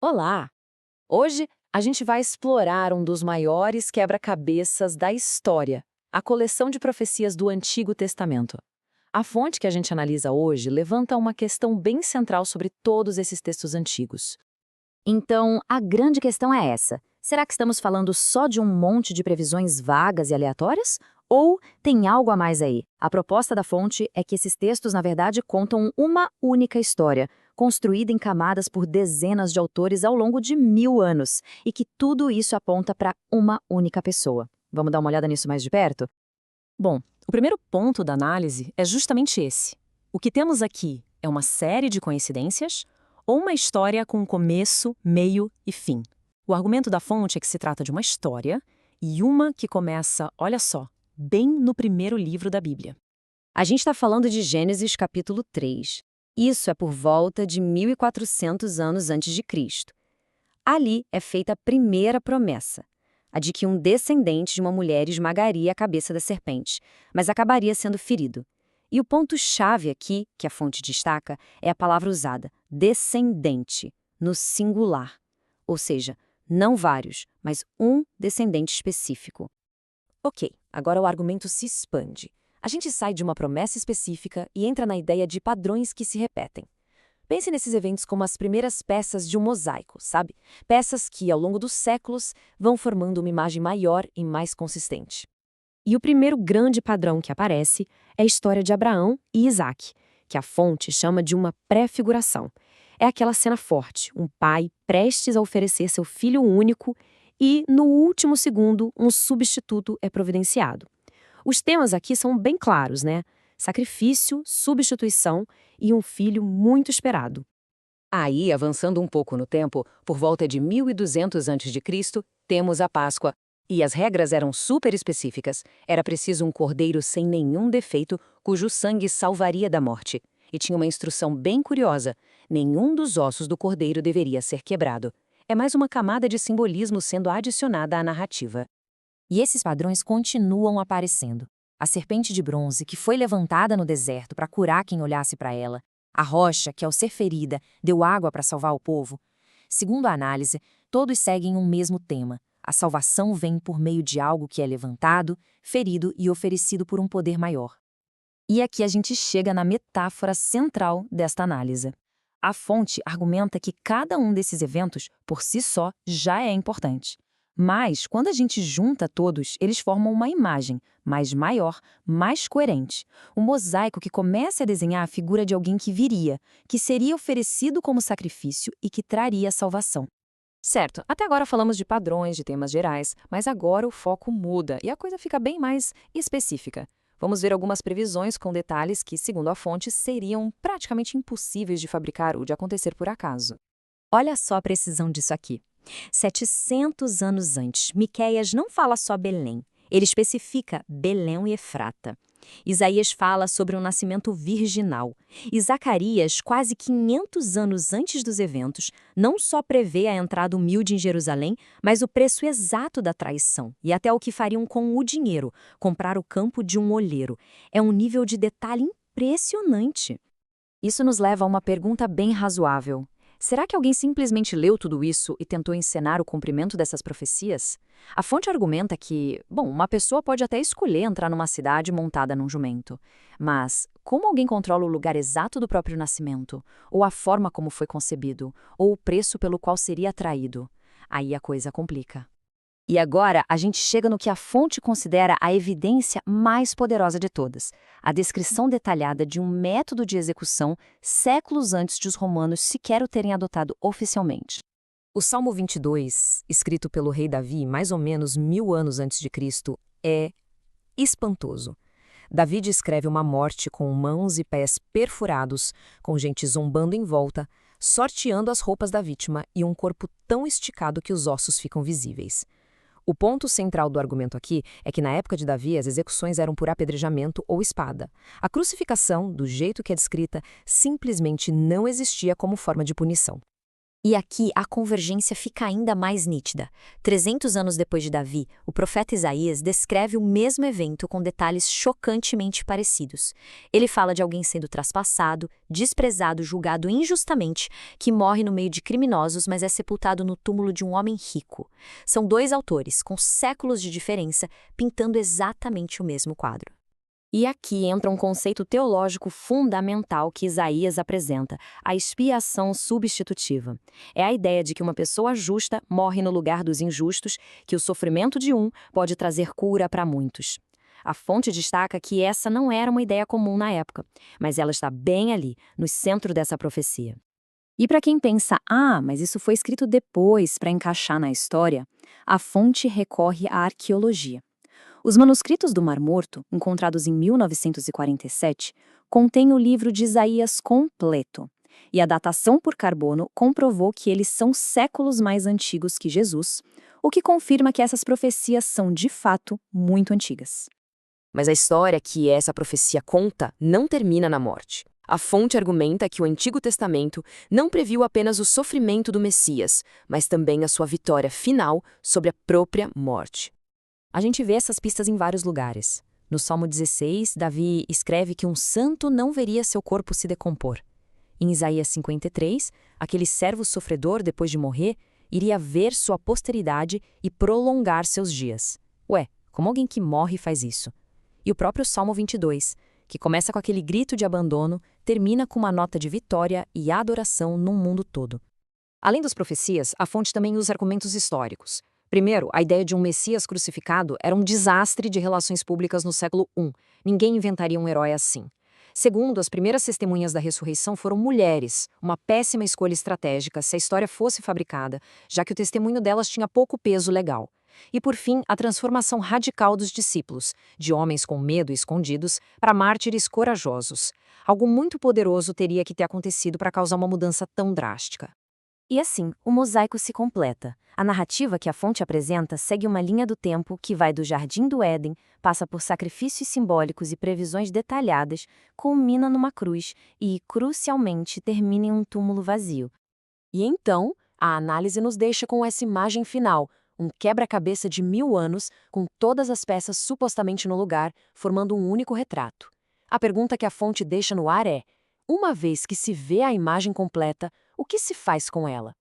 Olá! Hoje a gente vai explorar um dos maiores quebra-cabeças da história, a coleção de profecias do Antigo Testamento. A fonte que a gente analisa hoje levanta uma questão bem central sobre todos esses textos antigos. Então, a grande questão é essa: será que estamos falando só de um monte de previsões vagas e aleatórias? Ou tem algo a mais aí? A proposta da fonte é que esses textos, na verdade, contam uma única história, construída em camadas por dezenas de autores ao longo de 1000 anos, e que tudo isso aponta para uma única pessoa. Vamos dar uma olhada nisso mais de perto? Bom, o primeiro ponto da análise é justamente esse. O que temos aqui é uma série de coincidências ou uma história com começo, meio e fim? O argumento da fonte é que se trata de uma história e uma que começa, olha só, bem no primeiro livro da Bíblia. A gente está falando de Gênesis capítulo 3. Isso é por volta de 1400 anos antes de Cristo. Ali é feita a primeira promessa, a de que um descendente de uma mulher esmagaria a cabeça da serpente, mas acabaria sendo ferido. E o ponto-chave aqui, que a fonte destaca, é a palavra usada, descendente, no singular. Ou seja, não vários, mas um descendente específico. Ok, agora o argumento se expande. A gente sai de uma promessa específica e entra na ideia de padrões que se repetem. Pense nesses eventos como as primeiras peças de um mosaico, sabe? Peças que, ao longo dos séculos, vão formando uma imagem maior e mais consistente. E o primeiro grande padrão que aparece é a história de Abraão e Isaque, que a fonte chama de uma pré-figuração. É aquela cena forte, um pai prestes a oferecer seu filho único e, no último segundo, um substituto é providenciado. Os temas aqui são bem claros, né? Sacrifício, substituição e um filho muito esperado. Aí, avançando um pouco no tempo, por volta de 1200 a.C., temos a Páscoa. E as regras eram super específicas. Era preciso um cordeiro sem nenhum defeito, cujo sangue salvaria da morte. E tinha uma instrução bem curiosa: nenhum dos ossos do cordeiro deveria ser quebrado. É mais uma camada de simbolismo sendo adicionada à narrativa. E esses padrões continuam aparecendo. A serpente de bronze, que foi levantada no deserto para curar quem olhasse para ela. A rocha, que ao ser ferida, deu água para salvar o povo. Segundo a análise, todos seguem um mesmo tema. A salvação vem por meio de algo que é levantado, ferido e oferecido por um poder maior. E aqui a gente chega na metáfora central desta análise. A fonte argumenta que cada um desses eventos, por si só, já é importante. Mas, quando a gente junta todos, eles formam uma imagem, mais maior, mais coerente. Um mosaico que começa a desenhar a figura de alguém que viria, que seria oferecido como sacrifício e que traria a salvação. Certo, até agora falamos de padrões, de temas gerais, mas agora o foco muda e a coisa fica bem mais específica. Vamos ver algumas previsões com detalhes que, segundo a fonte, seriam praticamente impossíveis de fabricar ou de acontecer por acaso. Olha só a precisão disso aqui. 700 anos antes, Miqueias não fala só Belém. Ele especifica Belém e Efrata. Isaías fala sobre um nascimento virginal. E Zacarias, quase 500 anos antes dos eventos, não só prevê a entrada humilde em Jerusalém, mas o preço exato da traição e até o que fariam com o dinheiro, comprar o campo de um olheiro. É um nível de detalhe impressionante. Isso nos leva a uma pergunta bem razoável. Será que alguém simplesmente leu tudo isso e tentou encenar o cumprimento dessas profecias? A fonte argumenta que, uma pessoa pode até escolher entrar numa cidade montada num jumento. Mas como alguém controla o lugar exato do próprio nascimento? Ou a forma como foi concebido? Ou o preço pelo qual seria atraído? Aí a coisa complica. E agora a gente chega no que a fonte considera a evidência mais poderosa de todas, a descrição detalhada de um método de execução séculos antes de os romanos sequer o terem adotado oficialmente. O Salmo 22, escrito pelo rei Davi mais ou menos 1000 anos antes de Cristo, é espantoso. Davi descreve uma morte com mãos e pés perfurados, com gente zombando em volta, sorteando as roupas da vítima e um corpo tão esticado que os ossos ficam visíveis. O ponto central do argumento aqui é que na época de Davi as execuções eram por apedrejamento ou espada. A crucificação, do jeito que é descrita, simplesmente não existia como forma de punição. E aqui a convergência fica ainda mais nítida. 300 anos depois de Davi, o profeta Isaías descreve o mesmo evento com detalhes chocantemente parecidos. Ele fala de alguém sendo traspassado, desprezado, julgado injustamente, que morre no meio de criminosos, mas é sepultado no túmulo de um homem rico. São dois autores, com séculos de diferença, pintando exatamente o mesmo quadro. E aqui entra um conceito teológico fundamental que Isaías apresenta, a expiação substitutiva. É a ideia de que uma pessoa justa morre no lugar dos injustos, que o sofrimento de um pode trazer cura para muitos. A fonte destaca que essa não era uma ideia comum na época, mas ela está bem ali, no centro dessa profecia. E para quem pensa, mas isso foi escrito depois para encaixar na história, a fonte recorre à arqueologia. Os manuscritos do Mar Morto, encontrados em 1947, contêm o livro de Isaías completo, e a datação por carbono comprovou que eles são séculos mais antigos que Jesus, o que confirma que essas profecias são, de fato, muito antigas. Mas a história que essa profecia conta não termina na morte. A fonte argumenta que o Antigo Testamento não previu apenas o sofrimento do Messias, mas também a sua vitória final sobre a própria morte. A gente vê essas pistas em vários lugares. No Salmo 16, Davi escreve que um santo não veria seu corpo se decompor. Em Isaías 53, aquele servo sofredor, depois de morrer, iria ver sua posteridade e prolongar seus dias. Ué, como alguém que morre faz isso? E o próprio Salmo 22, que começa com aquele grito de abandono, termina com uma nota de vitória e adoração num mundo todo. Além das profecias, a fonte também usa argumentos históricos. Primeiro, a ideia de um Messias crucificado era um desastre de relações públicas no século I. Ninguém inventaria um herói assim. Segundo, as primeiras testemunhas da ressurreição foram mulheres, uma péssima escolha estratégica se a história fosse fabricada, já que o testemunho delas tinha pouco peso legal. E por fim, a transformação radical dos discípulos, de homens com medo e escondidos, para mártires corajosos. Algo muito poderoso teria que ter acontecido para causar uma mudança tão drástica. E assim, o mosaico se completa. A narrativa que a fonte apresenta segue uma linha do tempo que vai do Jardim do Éden, passa por sacrifícios simbólicos e previsões detalhadas, culmina numa cruz e, crucialmente, termina em um túmulo vazio. E então, a análise nos deixa com essa imagem final, um quebra-cabeça de 1000 anos, com todas as peças supostamente no lugar, formando um único retrato. A pergunta que a fonte deixa no ar é: uma vez que se vê a imagem completa, o que se faz com ela?